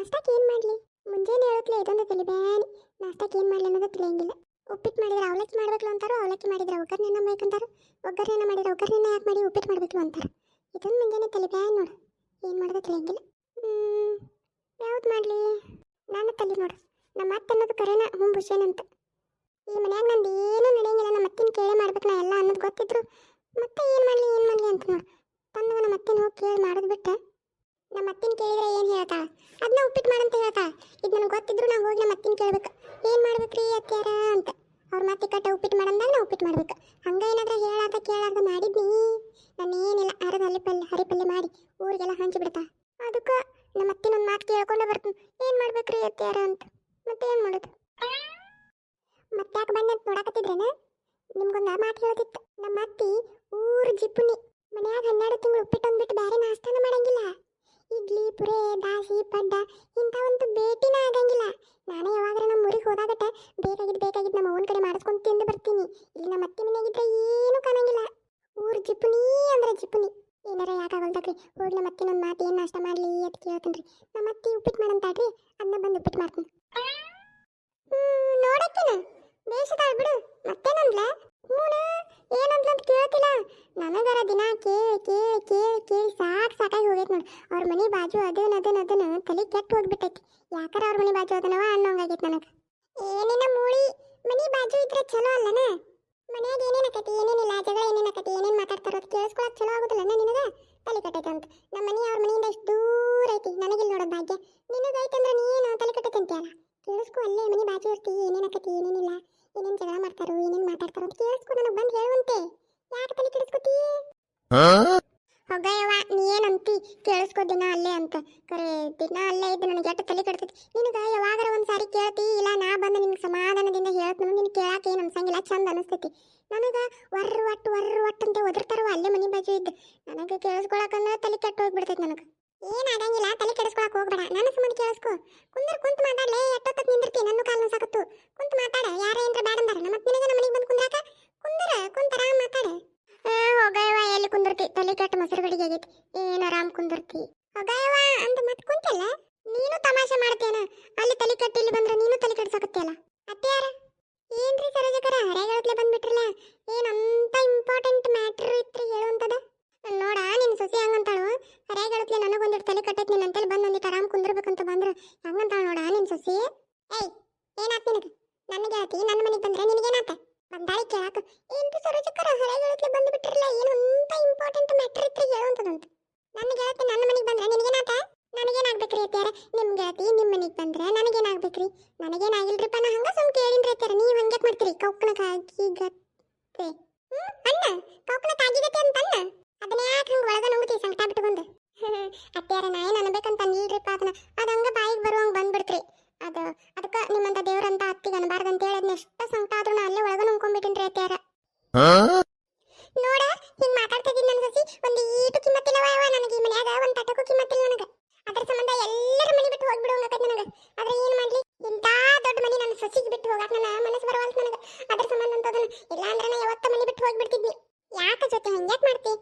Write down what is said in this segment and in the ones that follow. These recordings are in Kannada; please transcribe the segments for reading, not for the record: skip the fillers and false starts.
ನಾಷ್ಟಕ್ಕೆ ಏನು ಮಾಡಲಿ? ಮುಂಜಾನೆ ಹೇಳತ್ಲೆ ಇದೊಂದು ತಲೆ ಬ್ಯಾನಿ. ನಾಷ್ಟಕ್ಕೆ ಏನು ಮಾಡಲಿ ಅನ್ನೋದು ತಿಳಿಯಂಗಿಲ್ಲ. ಉಪ್ಪಿಟ್ಟು ಮಾಡಿದ್ರೆ ಅವಲಕ್ಕಿ ಮಾಡ್ಬೇಕು ಅಂತಾರೋ, ಅವಲಕ್ಕಿ ಮಾಡಿದ್ರೆ ಒಗ್ಗರಣೆನ ಬೇಕಂತಾರೋ, ಒಗ್ಗರಣೆನ ಮಾಡಿದ್ರೆ ಒಗ್ಗರಣೆನ ಯಾಕೆ ಮಾಡಿ ಉಪ್ಪಿಟ್ಟು ಮಾಡಬೇಕು ಅಂತಾರೆ. ಇದೊಂದು ಮುಂಜಾನೆ ತಲೆ ಬ್ಯಾನಿ ನೋಡು. ಏನು ಮಾಡೋದು ತಿಳಿಯಂಗಿಲ್ಲ. ಯಾವ್ದು ಮಾಡಲಿ? ನಾನು ತಲೆ ನೋಡು. ನಮ್ಮ ಅತ್ತೆ ಅನ್ನೋದು ಕರೆನ ಹುಂಬುಷೇನಂತ. ಈ ಮನ್ಯಾಗ ನಂದು ಏನೂ ನಡೆಯಂಗಿಲ್ಲ. ನಮ್ಮ ಅತ್ತಿನ ಕೇಳೇ ಮಾಡ್ಬೇಕು ನಾ ಎಲ್ಲ ಅನ್ನೋದು ಗೊತ್ತಿದ್ರು ಮತ್ತೆ ಏನು ಮಾಡಲಿ ಅಂತ ನೋಡು. ತಂದು ನಮ್ಮ ಅತ್ತಿನ ಹೋಗಿ ಕೇಳಿ ಮಾಡೋದು ಬಿಟ್ಟು ನಮ್ಮ ಅತ್ತಿನ ಕೇಳಿದ್ರೆ ಏನು ಹೇಳ್ತಾಳೆ? ಅದನ್ನ ಉಪ್ಪಿಟ್ಟು ಮಾಡಂತ ಹೇಳ್ತಾಳೆ. ಇದು ನನಗೆ ಗೊತ್ತಿದ್ರು ನಾವು ಹೋಗಿ ನಮ್ಮ ಅತ್ತಿನ ಕೇಳ್ಬೇಕು, ಏನು ಮಾಡ್ಬೇಕ್ರಿ ಅತ್ಯಾರ ಅಂತ. ಅವ್ರ ಮತ್ತೆ ಕಟ್ಟ ಉಪ್ಪಿಟ್ಟು ಮಾಡಂದಾಗ ನಾವು ಉಪ್ಪಿಟ್ಟು ಮಾಡ್ಬೇಕು. ಹಂಗೆ ಏನಾದ್ರೂ ಹೇಳಾರ್ದ ಕೇಳಾರ್ದ ಮಾಡಿದ್ನಿ ನಾನು ಏನಿಲ್ಲ ಅರದ ಹರಿಪಲ್ಲೆ ಮಾಡಿ ಊರಿಗೆಲ್ಲ ಹಂಚಿಬಿಡ್ತಾ. ಅದಕ್ಕೆ ನಮ್ಮ ಅತ್ತಿನ ಒಂದು ಮಾತು ಕೇಳ್ಕೊಂಡೆ ಬರ್ತೀನಿ, ಏನು ಮಾಡ್ಬೇಕ್ರಿ ಅತ್ಯಾರ ಅಂತ. ಮತ್ತೆ ಏನು ಮಾಡೋದು? ಮತ್ತೆ ಯಾಕೆ ಬಂದೆ ಅಂತ ನೋಡಕತ್ತಿದ್ರೇನ? ನಿಮ್ಗೊಂದು ಮಾತು ಹೇಳೋದಿತ್ತು. ನಮ್ಮ ಅತ್ತಿ ಊರು ಜಿಪ್ಪುನಿ. ಮನ್ಯಾಗ 12 ತಿಂಗಳು ಉಪ್ಪಿಟ್ಟು ಅಂದ್ಬಿಟ್ಟು ಬೇರೆ ನಾಷ್ಟಾನ ಮಾಡಂಗಿಲ್ಲ. ಇಡ್ಲಿ ಪುರೆ ದಾಸಿ ಪಡ್ಡ ಇಂಥವಂತೂ ಭೇಟಿನ ಆಗಂಗಿಲ್ಲ. ನಾನೇ ಯಾವಾಗಾರ ನಮ್ಮ ಊರಿಗೆ ಹೋದಾಗಟ್ಟ ಬೇಕಾಗಿದ್ದು ನಮ್ಮ ಅವನ ಕಡೆ ಮಾಡಿಸ್ಕೊಂಡು ತಿಂದು ಬರ್ತೀನಿ. ಇಲ್ಲಿ ನಮ್ಮ ಅತ್ತೆ ಮನೆಯಾಗಿದ್ರೆ ಏನೂ ಕಾಣಂಗಿಲ್ಲ. ಊರು ಜಿಪ್ಪುನಿ ಅಂದ್ರೆ ಜಿಪ್ಪುನಿ. ಏನಾರ ಯಾಕಾಗಲ್ದಕ್ರಿ ಹೋಗಿ ನಮ್ಮ ಅತ್ತಿನೊಂದು ಮಾತು ಏನು ನಾಷ್ಟ ಮಾಡಲಿ ಅಂತ ಕೇಳ್ತೀನಿ. ನಮ್ಮ ಅತ್ತಿ ಉಪ್ಪಿಟ್ಟು ಮಾಡಂತಾಡ್ರಿ, ಅದನ್ನ ಬಂದು ಉಪ್ಪಿಟ್ಟು ಮಾಡ್ತೀನಿ. ನೋಡಕ್ಕಿನ ಬೇಸದಾಳ ಬಿಡು. ಮತ್ತೇನಂದ್ಲ? ಹೂನ ಏನಂದ್ಲ ಅಂತ ಕೇಳ್ತಿಲ್ಲ. ನನಗರ ದಿನ ಕೇಳಿ ಸಾಕಾಗಿ ಹೋಗೈತೆ ನೋಡಿ. ಅವ್ರ ಮನೆ ಬಾಜು ಅದನ್ನ ತಲೆ ಕೆಟ್ಟು ಹೋಗ್ಬಿಟ್ಟೈತಿ. ಯಾಕಾರ ಅವ್ರ ಮನೆ ಬಾಜು ಅದನವ ಅನ್ನೋಂಗಾಗೈತೆ ನನಗೆ. ಏನಿನ ಮೂಳಿ ಮನೆ ಬಾಜು ಇದ್ರೆ ಚಲೋ ಅಲ್ಲನ? ಮನ್ಯಾಗ ಏನೇನಕತಿ ಏನೇನಿಲ್ಲ ಜಗಳ ಏನೇನಕತಿ ಏನೇನು ಮಾತಾಡ್ತಾರೋ ಅದು ಕೇಳಿಸ್ಕೊಳಕ್ ಚಲೋ ಆಗುದಿಲ್ಲ ನಿನಗೆ? ತಲೆ ಕಟ್ಟೈತೆ ಅಂತ. ನಮ್ಮ ಮನೆ ಅವ್ರ ಮನೆಯಿಂದ ಎಷ್ಟು ದೂರ ಐತಿ. ನನಗಿಲ್ಲಿ ನೋಡೋ ಭಾಗ್ಯ. ನಿನಗೈತಂದ್ರೆ ನೀನು ತಲೆ ಕಟ್ಟೈತೆ ಅಂತೀಯಲ್ಲ. ಕೇಳಿಸ್ಕೊ, ಅಲ್ಲೇ ಮನೆ ಬಾಜು ಇರ್ತೀವಿ. ಏನೇನಕತಿ ಏನೇನಿಲ್ಲ ಏನೇನು ಜಗಳ ಮಾಡ್ತಾರೋ ಏನೇನು ಮಾತಾಡ್ತಾರೋ ಅಂತ ಕೇಳಿಸ್ಕೊ. ನನಗೆ ಬಂದು ಹೇಳುವಂತೆ. ಯಾಕೆ ತಲೆ ಕೆಡಿಸ್ಕೊತಿ? ಹೋಗಯ್ಯವ್ವ ನೀ ಏನಂತಿ? ಕೇಳಿಸ್ಕೊ ದಿನ ಅಲ್ಲೇ ಅಂತ. ಕರೆ ದಿನ ಅಲ್ಲೇ ಇದ್ದು ನನಗೆ ಎಷ್ಟು ತಲೆ ಕೆಡ್ತೈತಿ. ನಿನಗೆ ಯಾವಾಗಾರ ಒಂದು ಸಾರಿ ಕೇಳ್ತಿ ಇಲ್ಲ ನಾ ಬಂದು ನಿನ್ಗೆ ಸಮಾಧಾನದಿಂದ ಹೇಳ್ತೀನಿ. ನಿನ್ಗೆ ಕೇಳಕ್ಕೆ ಏನು ಅನ್ಸಂಗಿಲ್ಲ, ಚಂದ ಅನಿಸ್ತೈತಿ. ನನಗೆ ವರ್ರ ಒಟ್ಟು ಅಂತ ಒದರ್ತಾರವ ಅಲ್ಲೇ ಮನೆ ಬಾಜು ಇದ್ದು. ನನಗೆ ಕೇಳಿಸ್ಕೊಳಕಂದ್ರೆ ತಲೆ ಕೆಟ್ಟು ಹೋಗ್ಬಿಡ್ತೈತಿ. ನನಗೆ ಏನಾಗಂಗಿಲ್ಲ, ತಲೆ ಕೆಡಿಸ್ಕೊಳಕ್ ಹೋಗ್ಬೇಡ. ನನ್ನ ಸಂಬಂಧ ಕೇಳಿಸ್ಕೊ. ಕುಂತು ಮಾತಾಡ್ಲೇ. ಎಷ್ಟೊತ್ತಕ್ಕೆ ನಿಂದಿರ್ತಿ? ನನ್ನ ಕಾಲು ಸಾಕತ್ತು. ಕುಂತು ಮಾತಾಡ. ಯಾರ ಏನ್ರ ಬೇಡ ಅಂದಾರ ಮತ್ತೆ ನಿನಗೆ ನಮ್ಮ ಮನೆಗೆ ಬಂದು ಕುಂದ್ರಾಕ? ಕುಂತರ ಮಾತಾಡ. ಹೋಗಯ್ಯವ ಎಲ್ಲಿ ಕುಂದಿರ್ತಿ? ತಲೆ ಕೆಟ್ಟ ಮೊಸರು ಗಡಿಗೆ ಆಗೈತಿ. ಏನು ಆರಾಮ್ ಕುಂದಿರ್ತಿ? ಹೋಗಯ್ಯವ ಅಂತ ಮತ್ತೆ ಕುಂತಲ್ಲ. ನೀನು ತಮಾಷೆ ಮಾಡ್ತೇನ? ಅಲ್ಲಿ ತಲೆ ಕೆಟ್ಟು ಇಲ್ಲಿ ಬಂದ್ರೆ ನೀನು ತಲೆ ಕೆಡ್ಸಾಕತ್ತಿಯಲ್ಲ. ಅತ್ತೆಯಾರ ಏನ್ರಿ ಸರೋಜಕರ ಹರೆಗಳತ್ಲೆ ಬಂದ್ಬಿಟ್ರಲ್ಲ? ಏನಂತ ಇಂಪಾರ್ಟೆಂಟ್ ಮ್ಯಾಟ್ರ್ ಇತ್ರಿ ಹೇಳುವಂತದ? ನೋಡ ನಿನ್ನ ಸೊಸೆ ಹಂಗಂತಾಳು. ಹರೆಗಳತ್ಲೆ ನನಗೊಂದಿಟ್ಟು ತಲೆ ಕಟ್ಟೈತಿ. ನಿನ್ನ ಅಂತೇಳಿ ಬಂದು ಒಂದಿಟ್ಟು ಆರಾಮ್ ಕುಂದಿರ್ಬೇಕಂತ ಬಂದ್ರೆ ಹಂಗಂತಾಳು ನೋಡ ನಿನ್ನ ಸೊಸೆ. ಏಯ್ ಏನಾತ್ ನಿನಗೆ? ನನಗೆ ಹೇಳ್ತಿ ನನ್ನ ಮನೆಗೆ ಬಂದ್ರೆ ನಿನಗೇನಾತ? ಬಂದಾಳಿ ಕೇಳಾಕ. ಏನ್ರಿ ಸರೋಜಕರ ಹರೆಗಳತ್ಲೆ ಬಂದು ಬಿಟ್ಟಿರಲ್ಲ? ಏನು ಅಂತ ಇಂಪಾರ್ಟೆಂಟ್ ಮ್ಯಾಟ್ರ್ ಇತ್ರಿ ಹೇಳುವಂತದಂತ. ನನ್ನ ಗೆಳತಿ ನನ್ನ ಮನೆಗೆ ಬಂದ್ರೆ ನಿನಗೇನಾತ? ನನಗೇನಾಗ್ಬೇಕ್ರಿ ಅತ್ಯಾರ? ನಿಮ್ಮ ಗೆಳತಿ ನಿಮ್ಮ ಮನೆಗೆ ಬಂದ್ರೆ ನನಗೇನಾಗ್ಬೇಕ್ರಿ? ನನಗೇನಾಗಿಲ್ರಿಪ್ಪ. ನಾ ಹಂಗ ಸುಮ್ ಕೇಳಿನ್ರಿ ಅತ್ಯಾರ. ನೀವು ಹಂಗ್ಯಾಕ್ ಮಾಡ್ತೀರಿ? ಕೌಕನ ಕಾಗಿಗತ್ತೆ ಅನ್ನ ಕೌಕನ ಕಾಗಿಗತ್ತೆ ಅಂತ ಅನ್ನ. ಅದನ್ನ ಯಾಕೆ ಹಂಗೆ ಒಳಗ ನುಂಗ್ತಿ ಸಂಕಟ ಬಿಟ್ಕೊಂಡು? ಅತ್ಯಾರ ನಾ ಏನು ಅನ್ಬೇಕಂತ ಅನ್ಲಿಲ್ರಿಪ್ಪ. ಅದನ್ನ ಅದು ಹಂಗ ಬಾಯಿಗೆ ಬರುವಂಗೆ ಬಂದ್ಬಿಡ್ತ್ರಿ. ಅದಕ್ಕೆ ನಿಮ್ಮಂತ ದೇವ್ರಂತ ಅತ್ತಿಗೆ ಅನ್ಬಾರ್ದಂತ ಹೇಳಿ ಅದನ್ನ ಎಷ್ಟು ಸಂಕಟ ಆದ್ರೂ ನಾ ಅಲ್ಲೇ ಒಳಗ ನುಂಗ್ಕೊಂಡ್ಬಿಟ್ಟಿನ್ರಿ ಅತ್ಯಾರ. ನೋಡ ಹಿಂಗ್ ಮಾತಾಡ್ತಿದ್ದೀನಿ ನನ್ನ ಸಸಿ. ಒಂದು ಈಟು ಕಿಮ್ಮತ್ತಿಲ್ಲವ ನನಗೆ. ಈ ಮನ್ಯಾಗ ಒಂದು ತಟಕ್ಕೂ ಕಿಮ್ಮತ್ತಿಲ್ಲ ನನಗೆ. ಅದ್ರ ಸಂಬಂಧ ಎಲ್ಲರ ಮನೆ ಬಿಟ್ಟು ಹೋಗ್ಬಿಡುವಂಗತ್ತೆ ನನಗೆ. ಆದ್ರೆ ಏನು ಮಾಡ್ಲಿ, ಇಂಥ ದೊಡ್ಡ ಮನೆ ನನ್ನ ಸಸಿಗೆ ಬಿಟ್ಟು ಹೋಗಾಕ ನನ್ನ ಮನಸ್ಸು ಬರವಲ್ತು ನನಗೆ. ಅದ್ರ ಸಂಬಂಧ ಅಂತದನ್ನ ಇಲ್ಲ ಅಂದ್ರೆ ನಾ ಯಾವತ್ತ ಮನೆ ಬಿಟ್ಟು ಹೋಗ್ಬಿಡ್ತಿದ್ನಿ. ಯಾಕೆ ಜೊತೆ ಹಂಗ್ಯಾಕ್ ಮಾಡ್ತಿ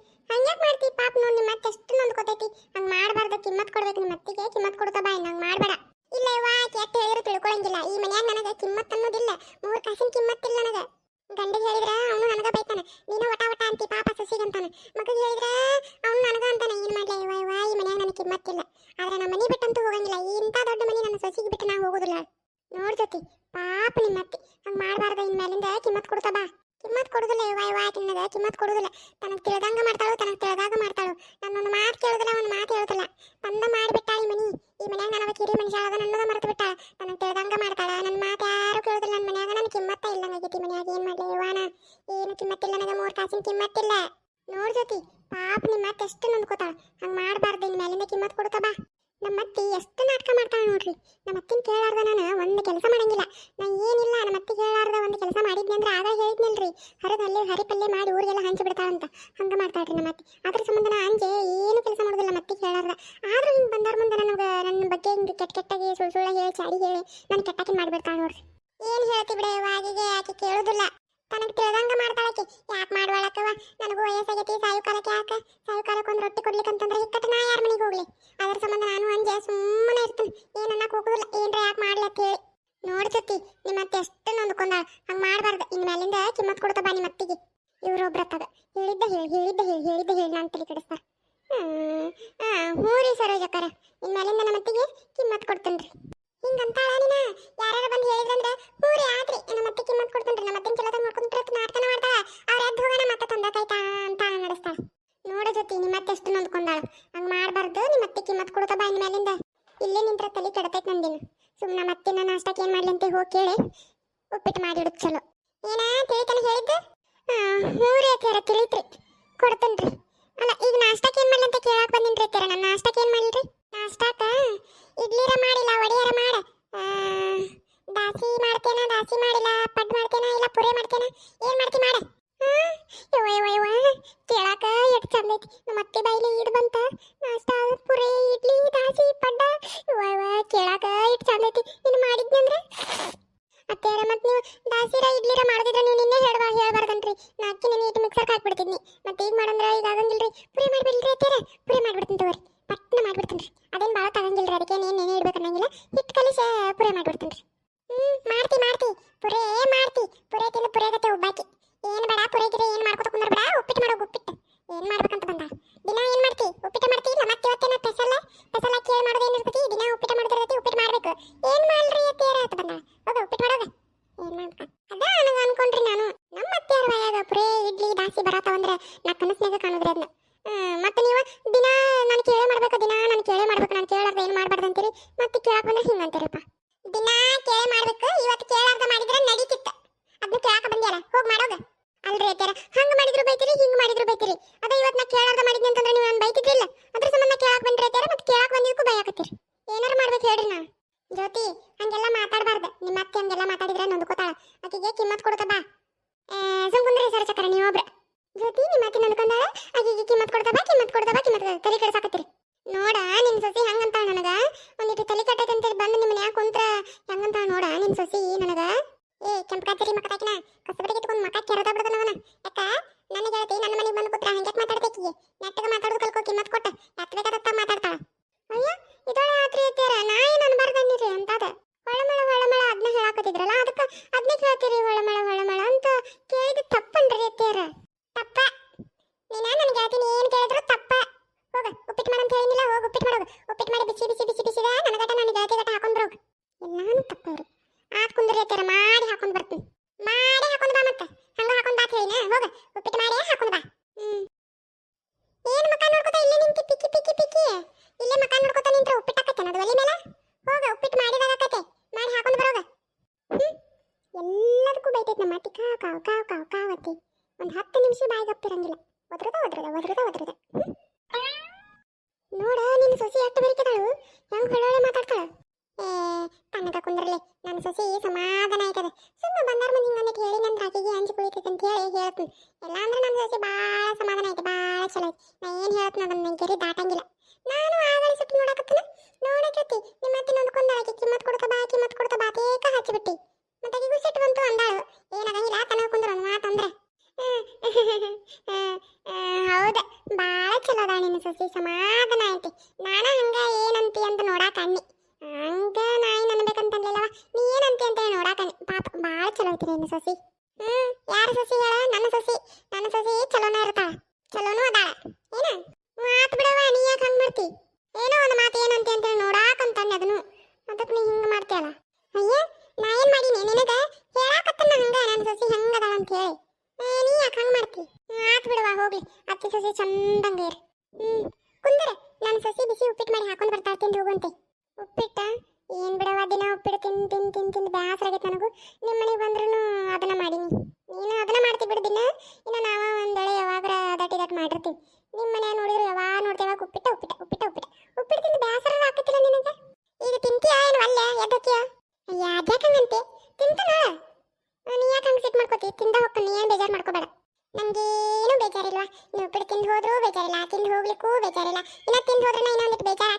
ಪಾಪ ನೋಡಿ. ನಿಮ್ಮ ಮತ್ತೆ ಎಷ್ಟು ನೊಂದ್ಕೊತೈತಿ. ಹಂಗೆ ಮಾಡಬಾರ್ದು. ಕಿಮ್ಮತ್ ಕೊಡ್ಬೇಕು. ನಿಮ್ಮ ಅತ್ತಿಗೆ ಕಿಮ್ಮತ್ ಕೊಡ್ತಾ ಬಾಯ್. ನಂಗೆ ಮಾಡಬೇಡ. ಇಲ್ಲ ಇವ ಕೆಟ್ಟ ಹೇಳಿದ್ರು ತಿಳ್ಕೊಳಂಗಿಲ್ಲ. ಈ ಮನ್ಯಾಗ ನನಗೆ ಕಿಮ್ಮತ್ ಅನ್ನೋದಿಲ್ಲ. 3 ಕಾಸಿನ ಕಿಮ್ಮತ್ತಿಲ್ಲ ನನಗೆ. ಗಂಡಿಗೆ ಹೇಳಿದ್ರೆ ಅವನು ನನಗ ಬೈತಾನೆ. ನೀನು ವಟ ಅಂತಿ ಪಾಪ ಸಸಿಗಂತಾನೆ. ಮಗಗೆ ಹೇಳಿದ್ರೆ ಅವನು ನನಗ ಅಂತಾನೆ. ಏನು ಮಾಡ್ಲಿ ಇವ ಈ ಮನ್ಯಾಗ ನನಗೆ ಕಿಮ್ಮತ್ತಿಲ್ಲ. ಆದ್ರೆ ನಮ್ಮ ಮನೆ ಬಿಟ್ಟಂತೂ ಹೋಗಂಗಿಲ್ಲ. ಇಂಥ ದೊಡ್ಡ ಮನೆ ನನ್ನ ಸಸಿಗೆ ಬಿಟ್ಟು ನಾ ಹೋಗೋದಿಲ್ಲ. ನೋಡ್ ಜೊತೆ ಪಾಪ ನಿಮ್ಮ ಅತ್ತಿ ಹಂಗೆ ಮಾಡಬಾರ್ದ. ಇನ್ಮೇಲಿಂದ ಕಿಮ್ಮತ್ ಕೊಡ್ತಾ ಬಾ. ಕಿಮ್ಮತ್ ಕೊಡುದಿಲ್ಲ ಇವ ತಿನ್ನದ ಕಿಮ್ಮತ್ ಕೊಡುದಿಲ್ಲ. ತನಗೆ ತಿಳಿದಂಗ ಮಾಡ್ತಾಳು, ತನಗೆ ತಿಳಿದಾಗ ಮಾಡ್ತಾಳು. ನನ್ನೊಂದು ಮಾತು ಕೇಳುದಿಲ್ಲ, ಒಂದು ಮಾತು ಹೇಳುದಿಲ್ಲ. ತಂದ ಮಾಡಿಬಿಟ್ಟಾಳ ಈ ಮನ್ಯಾಗ ನನಗೆ ಕಿರಿ ಮನುಷ್ಯ ಆದ ನನ್ನದ ಮರೆತು ಬಿಟ್ಟಾಳ. ತನಗೆ ತಿಳಿದಂಗ ಮಾಡ್ತಾಳ. ನನ್ನ ಮಾತು ಯಾರು ಕೇಳುದಿಲ್ಲ. ನನ್ನ ಮನ್ಯಾಗ ನನ್ನ ಕಿಮ್ಮತ್ತ ಇಲ್ಲಂಗಾಗೈತಿ. ಮನ್ಯಾಗ ಏನು ಮಾಡ್ಲಿ ಇವಾನ? ಏನು ಕಿಮ್ಮತ್ತಿಲ್ಲ ನನಗೆ. 3 ಕಾಸಿನ ಕಿಮ್ಮತ್ತಿಲ್ಲ. ನೋಡ್ ಜೊತೆ ಪಾಪ ನಿಮ್ಮ ಅತ್ತೆ ಎಷ್ಟು ನೊಂದ್ಕೋತಾಳ. ಹಂಗೆ ಮಾಡಬಾರ್ದು. ಇನ್ ಮೇಲಿಂದ ಕಿಮ್ಮತ್ ಕೊಡ್ತಾ ಬಾ. ನಮ್ಮ ಅತ್ತಿ ಎಷ್ಟು ನಾಟಕ ಮಾಡ್ತಾಳ ನೋಡ್ರಿ. ನಮ್ಮ ಅತ್ತಿನ ಕೇಳಾರ್ದ ನಾನು ಒಂದು ಕೆಲಸ ಮಾಡಂಗಿಲ್ಲ. ನಾ ಏನಿಲ್ಲ ನಮ್ಮ ಅತ್ತಿ ಕೇಳಾರ್ದ ಒಂದು ಕೆಲಸ ಮಾಡಿದ್ನಿ ಅಂದ್ರೆ ಆಗ ಹೇಳಿದ್ನಲ್ರಿ, ಹರಿದಲ್ಲಿ ಹರಿಪಲ್ಲೆ ಮಾಡಿ ಊರಿಗೆಲ್ಲ ಹಂಚಿಬಿಡ್ತಾಳಂತ. ಹಂಗೆ ಮಾಡ್ತಾಳ್ರಿ ನಮ್ಮ ಅತ್ತಿ. ಅದ್ರ ಸಂಬಂಧ ನಾ ಅಂಜೆ ಏನು ಕೆಲಸ ಮಾಡೋದಿಲ್ಲ ನಮ್ಮ ಅತ್ತಿ ಕೇಳಾರ್ದ. ಆದ್ರೂ ಹಿಂಗೆ ಬಂದಾರ ಮುಂದೆ ನನಗೆ ನನ್ನ ಬಗ್ಗೆ ಹಿಂಗೆ ಕೆಟ್ಟಾಗಿ ಸುಳ್ಳು ಹೇಳಿ ಚಾಡಿ ಹೇಳಿ ನಾನು ಕೆಟ್ಟಾಕಿ ಮಾಡಿಬಿಡ್ತಾಳೆ ನೋಡ್ರಿ. ಏನು ಹೇಳ್ತಿ ಬಿಡ ಆಗಿಗೆ ಆಕೆ ಕೇಳೋದಿಲ್ಲ. ತನಗೆ ತಿಳಿದಂಗ ಮಾಡ್ತಾಳಕ್ಕೆ. ಯಾಕೆ ಮಾಡುವಳಕ್ಕವ? ನನಗೂ ವಯಸ್ಸಾಗೈತಿ. ಸಾಯುಕಾಲಕ್ಕೆ ಯಾಕೆ? ಸಾಯುಕಾಲಕ್ಕೆ ಒಂದು ರೊಟ್ಟಿ ಕೊಡ್ಲಿಕ್ಕಂತಂದ್ರೆ ಇಕ್ಕಟ್ಟು ನಾ ಯಾರ ಮನೆಗೆ ಹೋಗ್ಲಿ? ಅದ್ರ ಸಂಬಂಧ ನಾನು ಅಂಜೆ ಸುಮ್ಮನೆ ಇರ್ತೀನಿ. ಏನನ್ನ ಮಾತಿಗೆ ಕಿಮ್ಮತ್ ಕೊಡ್ತೇನ್ರಿ ಹಿಂಗಂತಾಳ ನೀನ ಯಾರು ಬಂದು ಹೇಳಿದ್ರಂದ್ರೆ ಹೂರಿ ಆದ್ರಿ ನಮ್ಮ ಅತ್ತೆ ಕಿಮ್ಮತ್ ಕೊಡ್ತೇನ್ರಿ ನಮ್ಮ ಅತ್ತೆನ ಚಲೋದಾಗ ಮಾಡ್ಕೊಂಡ್ರೆ ನಾಟಕನ ಮಾಡ್ತಾಳ ಅವ್ರ ಎದ್ದು ಹೋಗೋಣ ಮತ್ತೆ ತಂದಕಾಯ್ತಾ ಅಂತ ನಡೆಸ್ತಾಳ ನೋಡ ಜೊತೆ ನಿಮ್ಮ ಅತ್ತೆ ಎಷ್ಟು ನೊಂದ್ಕೊಂಡಾಳ ಹಂಗ ಮಾಡಬಾರ್ದು ನಿಮ್ಮ ಅತ್ತೆ ಕಿಮ್ಮತ್ ಕೊಡ್ತಾ ಬಾ ಇನ್ ಮೇಲಿಂದ ಇಲ್ಲೇ ನಿಂತ್ರ ತಲೆ ಕೆಡತೈತೆ ನಂದಿನ ಸುಮ್ಮನೆ ಮತ್ತೆ ನಾನು ನಾಷ್ಟಕ್ಕೆ ಏನು ಮಾಡ್ಲಿ ಅಂತ ಹೋಗಿ ಕೇಳಿ ಉಪ್ಪಿಟ್ಟು ಮಾಡಿಡುದು ಚಲೋ ಏನ ತಿಳಿತಾನೆ ಹೇಳಿದ್ದು ಮೂರೇ ಅತ್ಯಾರ ತಿಳಿತ್ರಿ ಕೊಡ್ತೇನ್ರಿ ಅಲ್ಲ ಈಗ ನಾಷ್ಟಕ್ಕೆ ಏನು ಮಾಡ್ಲಿ ಅಂತ ಕೇಳಾಕ್ ಬಂದಿನ್ರಿ ಅತ್ಯಾರ ನಾನು ನಾಷ್ಟಕ್ಕೆ ಏನು ಮಾಡಿಲ್ರಿ ನಾಷ್ಟಾಕ ಇಡ್ಲಿರ ಮಾಡಿಲ್ಲ ವಡಿಯಾರ ಮಾಡ ದಾಸಿ ಮಾಡ್ತೇನ ದಾಸಿ ಮಾಡಿಲ್ಲ ಪಡ್ ಮಾಡ್ತೇನ ಇಲ್ಲ ಪುರೆ ಮಾಡ್ತೇನ ಏನ್ ಮಾಡ್ತಿ ಮಾಡ ಕೇಳಾಕ ಎಷ್ಟು ಚಂದ ಐತಿ ನಮ್ಮ ಅತ್ತೆ ಬಾಯಿಲಿ ಈಡ್ ಬಂತ ನಾಷ್ಟಾ ಪುರೆ ಇಡ್ಲಿ ದಾಸಿ ಪಡ್ಡ ಕೇಳಾಕ ಎಷ್ಟು ಚಂದ ಐತಿ ನೀನು ಮಾಡಿದ್ನಂದ್ರೆ ಅತ್ತೆಯರ ಮತ್ತೆ ನೀವು ದಾಸಿರ ಇಡ್ಲಿರ ಮಾಡಿದ್ರೆ ನೀವು ನಿನ್ನೆ ಹೇಳ್ಬಾರ್ದನ್ರಿ ನಾಕಿ ನಾನು ಇಟ್ಟು ಮಿಕ್ಸರ್ ಹಾಕ್ಬಿಡ್ತಿದ್ನಿ ಮತ್ತೆ ಈಗ ಮಾಡಂದ್ರೆ ಈಗ ಆಗಂಗಿಲ್ರಿ ಪುರೆ ಮಾಡ್ಬಿಡ್ರಿ ಅತ್ತೆಯರ ಪುರೆ ಮಾಡ್ಬಿಡ್ತೀನಿ ತಗೋರಿ ಪಟ್ನ ಮಾಡ್ಬಿಡ್ತೀನಿ ಅದೇನು ಭಾಳ ತಗಂಗಿಲ್ರಿ ಅದಕ್ಕೆ ನೀನು ನೆನೆ ಇಡ್ಬೇಕು ಅನ್ನಂಗಿಲ್ಲ ಹಿಟ್ಟು ಕಲಿಸಿ ಪುರೆ ಮಾಡ್ಬಿಡ್ತೀನಿ ಮಾಡ್ತಿ ಪುರೆ ಮಾಡ್ತಿ ಪುರೆ ತಿಂದು ಪುರೆ ಗತೆ ಉಬ್ಬಾಕಿ ಏನು ಬೇಡ ಪುರೆ ಗಿರೆ ಏನು ಮಾಡ್ಕೊತ ಕುಂದ್ರ ಬೇಡ ಉಪ್ಪಿಟ್ಟು ಮಾಡೋ ಉಪ್ಪಿಟ್ಟು ಏನು ಮಾಡ್ಬೇಕಂತ ಬಂದ ದಿನ ಏನು ಮಾಡ್ತಿ ಉಪ್ಪಿಟ್ಟು ಮಾಡ್ತಿ ಇಲ್ಲ ಮತ್ತೆ ಇವತ್ತೇನ ಸ್ಪೆಷಲ್ ಕೇಳಿ ಮಾಡೋದೇನು ಇರ್ತೈತಿ ದಿನ ಉಪ್ಪಿಟ್ಟು ಮಾಡೋದಿರ್ತೈತಿ ಉಪ್ಪಿಟ್ಟು ಮಾಡ್ಬೇಕು ಏನು ಮಾಡ್ರಿ ಅತ್ತೆಯರ ಅಂತ ಬಂದ ಹೋಗ ಉಪ್ಪಿಟ್ಟು ಮಾಡೋದು ಏನು ಮಾಡ್ಬೇಕು ಅದ ನನಗೆ ಅನ್ಕೊಂಡ್ರಿ ನಾನು ನಮ್ಮ ಅತ್ತೆಯರ ಬಾಯಾಗ ಪುರೆ ಇಡ್ಲಿ ದಾಸಿ ಬರತಾವಂದ್ರೆ ನಾ ಕನಸ್ನಾಗ ಕಾಣೋದ್ರಿ ಅದನ್ನ ಮತ್ತೆ ನೀವು ದಿನ ನಾನು ಕೇಳೇ ಮಾಡ್ಬೇಕು ದಿನ ನಾನು ಕೇಳೇ ಮಾಡ್ಬೇಕು ನಾನು ಕೇಳಾರ್ದ ಏನು ಮಾಡ್ಬಾರ್ದು ಅಂತೀರಿ ಮತ್ತೆ ಕೇಳಕ್ ಬಂದ್ರೆ ಹಿಂಗೆ ಅಂತೀರಪ್ಪ ದಿನ ಕೇಳೇ ಮಾಡ್ಬೇಕು ಇವತ್ತು ಕೇಳಾರ್ದ ಮಾಡಿದ್ರೆ ನಡೀತಿತ್ತು ಅದನ್ನ ಕೇಳಾಕ ಬಂದ್ಯಾರ ಹೋಗಿ ಮಾಡೋದು ಅಲ್ರಿ ಅತ್ಯಾರ ಹಂಗ ಮಾಡಿದ್ರು ಬೈತೀರಿ ಹಿಂಗ್ ಮಾಡಿದ್ರು ಬೈತೀರಿ ಅದ ಇವತ್ತು ನಾ ಕೇಳಾರ್ದ ಮಾಡಿದ್ನಿ ಅಂತಂದ್ರೆ ನೀವು ನಾನು ಬೈತಿದ್ರಿಲ್ಲ ಅದ್ರ ಸಂಬಂಧ ಕೇಳಾಕ್ ಬಂದ್ರಿ ಅತ್ಯಾರ ಮತ್ತೆ ಕೇಳಾಕ್ ಬಂದಿದ್ದಕ್ಕೂ ಬೈಯಾಕತ್ತೀರಿ ಏನಾರು ಮಾಡ್ಬೇಕು ಹೇಳ್ರಿ ನಾ ಜ್ಯೋತಿ ಹಂಗೆಲ್ಲ ಮಾತಾಡಬಾರ್ದು ನಿಮ್ಮ ಅತ್ತೆ ಹಂಗೆಲ್ಲ ಮಾತಾಡಿದ್ರೆ ನೊಂದ್ಕೋತಾಳ ಆಕೆಗೆ ಕಿಮ್ಮತ್ ಕೊಡ್ತಾ ಬಾ ಸುಮ್ಕುಂದ್ರಿ ಸರ ಚಕ್ರ ನೀವೊಬ್ರ ಜ್ಯೋತಿ ನಿಮ್ಮ ಅತ್ತೆ ನನ್ಕೊಂಡಾಳ ಆಕೆಗೆ ಕಿಮ್ಮತ್ ಕೊಡ್ತಾ ಬಾ ತಲೆ ಕೆಡ್ಸಾಕತ್ತೀರಿ ನೋಡ ನಿಮ್ ಸೊಸಿ ಹಂಗಂತಾಳ ನನಗ ಒಂದಿಟ್ಟು ತಲೆ ಕಟ್ಟೈತೆ ಅಂತೇಳಿ ಬಂದು ನಿಮ್ಮನ್ನ ಯಾಕೆ ಕುಂತ್ರ ಹಂಗಂತಾಳ ನೋಡ ನಿಮ್ ಸೊಸಿ ನನಗ ಕೆಂಪಕಾತಿರಿ ಮಕ್ಕತಾಕಿನ ಕಸಬಡಿಗೆ ಇಟ್ಕೊಂಡು ಮಕ್ಕ ಕೆರದ ಬಿಡದ ಅವನ ಯಾಕ ನನಗೆ ಹೇಳ್ತಿ ನನ್ನ ಮನೆಗೆ ಬಂದು ಕೂತ್ರ ಹಂಗೆ ಮಾತಾಡ್ಬೇಕಿಗೆ ನೆಟ್ಟಗ ಮಾತಾಡೋದು ಕಲ್ಕೋ ಕಿಮ್ಮತ್ ಕೊಟ್ಟ ಎತ್ತಬೇಕಾದತ್ತ ಮಾತಾಡ್ತಾಳ ಅಯ್ಯ ಇದೊಳೆ ಆತ್ರಿ ಅತ್ಯಾರ ನಾ ಏನು ಅನ್ಬಾರ್ದನ್ನಿರಿ ಅಂತದ ಹೊಳಮಳ ಅದನ್ನ ಹೇಳಾಕತ್ತಿದ್ರಲ್ಲ ಅದನ್ನೇ ಕೇಳ್ತೀರಿ ಹೊಳಮಳ ಅಂತ ಕೇಳಿದ ತಪ್ಪನ್ರಿ ಅತ್ಯಾರ ತಪ್ಪ ನೀನ ನನಗೆ ಹೇಳ್ತೀನಿ ಏನು ಕೇಳಿದ್ರು ತಪ್ಪ ಹೋಗ ಉಪ್ಪಿಟ್ಟು ಮಾಡಂತ ಹೇಳಿನಿಲ್ಲ ಹೋಗಿ ಉಪ್ಪಿಟ್ಟು ಮಾಡೋದು ಉಪ್ಪಿಟ್ಟು ಮಾಡಿ ಬಿಸಿದ ನನಗಟ ನನಗೆ ಗೆಳತಿ ಗಟ ಹಾಕೊಂಡ್ ಬರೋದು ಎಲ್ಲಾನು ತಪ್ಪವ್ರು ಆತ್ ಕುಂದ್ರಿ ಅತ್ಯಾರ ಮಾಡಿ ಹಾಕೊಂಡ್ ಬರ್ತೀನಿ ಮಾಡಿ ಹಾಕೊಂಡ್ ಬಾ ಮತ್ತೆ ಹಂಗ ಹಾಕೊಂಡ್ ಬಾ ಹೇಳಿನ ಹೋಗ ಉಪ್ಪಿಟ್ಟು ಮಾಡಿ ಹಾಕೊಂಡ್ ಬಾ ಏನು ಮಕ್ಕ ನೋಡ್ಕೊತ ಇಲ್ಲೇ ನಿಂತಿ ಪಿಕ್ಕಿ ಇಲ್ಲೇ ಮಕ್ಕ ನೋಡ್ಕೊತ ನಿಂತ್ರ ಉಪ್ಪಿಟ್ಟು ಹಾಕತ್ತೆ ಅದು ಒಲಿ ಮೇಲೆ ಹೋಗ ಉಪ್ಪಿಟ್ಟು ಮಾಡಿದಾಗ ಆಕತ್ತೆ ಮಾಡಿ ಹಾಕೊಂಡ್ ಬರೋಗ ಎಲ್ಲದಕ್ಕೂ ಬೈತೈತೆ ನಮ್ಮ ಅತ್ತಿ ಕಾವತ್ತಿ ಒಂದು 10 ನಿಮಿಷ ಬಾಯಿಗಪ್ಪಿರಂಗಿಲ್ಲ ಒದ್ರದ ನೋಡ ನಿನ್ನ ಸೊಸಿ ಎಷ್ಟು ಬರಿಕದಾಳು ಹೆಂಗ್ ಹೊಳ್ಳೊಳ್ಳೆ ಮಾತಾಡ್ತಾಳ ತನ್ನಗ ಕುಂದ್ರಲಿ ನನ್ನ ಸೊಸಿ ಸಮಾಧಾನ ಆಯ್ತದ ಸುಮ್ಮ ಬಂದಾರ ಮಂದಿ ಹಿಂಗಂದಿಟ್ಟು ಹೇಳಿ ನನ್ನ ರಾಕಿಗೆ ಹಂಚಿ ಕುಳಿತೈತೆ ಅಂತ ಹೇಳಿ ಹೇಳ್ತೀನಿ ಎಲ್ಲ ಅಂದ್ರೆ ನನ್ನ ಸೊಸಿ ಭಾಳ ಸಮಾಧಾನ ಆಯ್ತು ಭಾಳ ಚಲೋ ಐತಿ ನಾ ಏನು ಹೇಳ್ತೀನಿ ಅದನ್ನ ಗೆರಿ ದಾಟಂಗಿಲ್ಲ ನಾನು ಆಗಲಿ ಸುಟ್ಟು ನೋಡಕತ್ತನ ನೋಡಕತ್ತಿ ನಿಮ್ಮ ಅತ್ತೆ ನೊಂದ್ಕೊಂಡಾಳಕ್ಕೆ ಕಿಮ್ಮತ್ ಕೊಡ್ತಾ ಬಾ ತೇಕ ಹಚ್ಚಿಬಿಟ್ಟಿ ಮತ್ತೆ ಆಕಿಗೂ ಸಿಟ್ಟು ಬಂತು ಅಂದಾಳು ಏನಾಗಂಗಿಲ್ಲ ತನಗ ಕುಂದ್ರ ಒಂದು ಮಾತಂದ್ರೆ ಹೌದ ಭಾಳ ಚಲೋ ಅದ ನಿನ್ನ ಸೊಸಿ ಸಮಾಧಾನ ಐತಿ ನಾನು ಹಂಗ ಏನಂತಿ ಅಂತ ನೋಡಾಕ ಅನ್ನಿ ಹಂಗ ನಾ ಏನು ಅನ್ಬೇಕಂತನ್ಲಿಲ್ಲವ ನೀ ಏನಂತಿ ಅಂತ ನೋಡಾಕ ಅನ್ನಿ ಪಾಪ ಭಾಳ ಚಲೋ ಐತಿ ನಿನ್ನ ಸೊಸಿ ಯಾರ ಸೊಸಿ ಹೇಳ ನನ್ನ ಸೊಸಿ ಚಲೋನ ಇರ್ತಾಳ ಚಲೋನೂ ಅದಾಳ ಏನ ಮಾತು ಬಿಡವ ನೀ ಯಾಕೆ ಹಂಗೆ ಮಾಡ್ತಿ ಏನೋ ಒಂದು ಮಾತು ಏನಂತಿ ಅಂತ ನೋಡಾಕಂತನ್ನಿ ಅದನ್ನು ಅದಕ್ಕೆ ನೀ ಹಿಂಗೆ ಮಾಡ್ತೀಯಲ್ಲ ಅಯ್ಯ ನಾ ಏನು ಮಾಡೀನಿ ನಿನಗ ಹೇಳಾಕತ್ತನ ಹಂಗ ನನ್ನ ಸೊಸಿ ಹೆಂಗದಾಳ ಅಂತ ಹೇಳಿ ನೀ ಯಾಕೆ ಹಂಗೆ ಮಾಡ್ತಿ ಆತ್ ಬಿಡುವ ಹೋಗ್ಲಿ ಅತ್ತೆ ಸೊಸಿ ಚಂದಂಗೆ ಇರು ಕುಂದರ ನನ್ನ ಸೊಸಿ ಬಿಸಿ ಉಪ್ಪಿಟ್ಟು ಮಾಡಿ ಹಾಕೊಂಡು ಬರ್ತಾಳೆ ತಿಂದು ಹೋಗುವಂತೆ ಉಪ್ಪಿಟ್ಟ ಏನು ಬಿಡವ ದಿನ ಉಪ್ಪಿಟ್ಟು ತಿಂದು ಬೇಸರ ಆಗೈತೆ ನನಗೂ ನಿಮ್ಮ ಮನೆಗೆ ಬಂದ್ರೂ ಅದನ್ನ ಮಾಡೀನಿ ನೀನು ಅದನ್ನ ಮಾಡ್ತಿ ಬಿಡು ದಿನ ಇನ್ನು ನಾವು ಒಂದು ವೇಳೆ ಯಾವಾಗ ದಟ್ ಮಾಡಿರ್ತೀವಿ ನಿಮ್ಮ ಮನೆ ನೋಡಿದ್ರೆ ಯಾವಾಗ ನೋಡ್ತೇವಾಗ ಉಪ್ಪಿಟ್ಟು ತಿಂದು ಬೇಸರ ಹಾಕತ್ತಿಲ್ಲ ನಿನಗೆ ಈಗ ತಿಂತೀಯ ಏನು ಅಲ್ಲ ಎದ್ದಕ್ಕಿಯ ಯಾವ್ಯಾಕಂಗಂತೆ ತಿಂತಾನ ನೀ ಯಾಕೆ ಹಂಗೆ ಸಿಟ್ಟು ಮಾಡ್ಕೋತಿ ತಿಂದ ಹೋಗ್ತಾನೆ ಏನು ಬೇಜಾರು ಮಾಡ್ಕೋಬೇಡ ನಮಗೇನು ಬೇಜಾರಿಲ್ವಾ ನೀವು ಉಪ್ಪಿಟ್ಟು ತಿಂದು ಹೋದ್ರೂ ಬೇಜಾರಿಲ್ಲ ತಿಂದು ಹೋಗ್ಲಿಕ್ಕೂ ಬೇಜಾರಿಲ್ಲ ಇನ್ನ ತಿಂದು ಹೋದ್ರೆ ಇನ್ನೊಂದಿಟ್ಟು ಬೇಜಾರು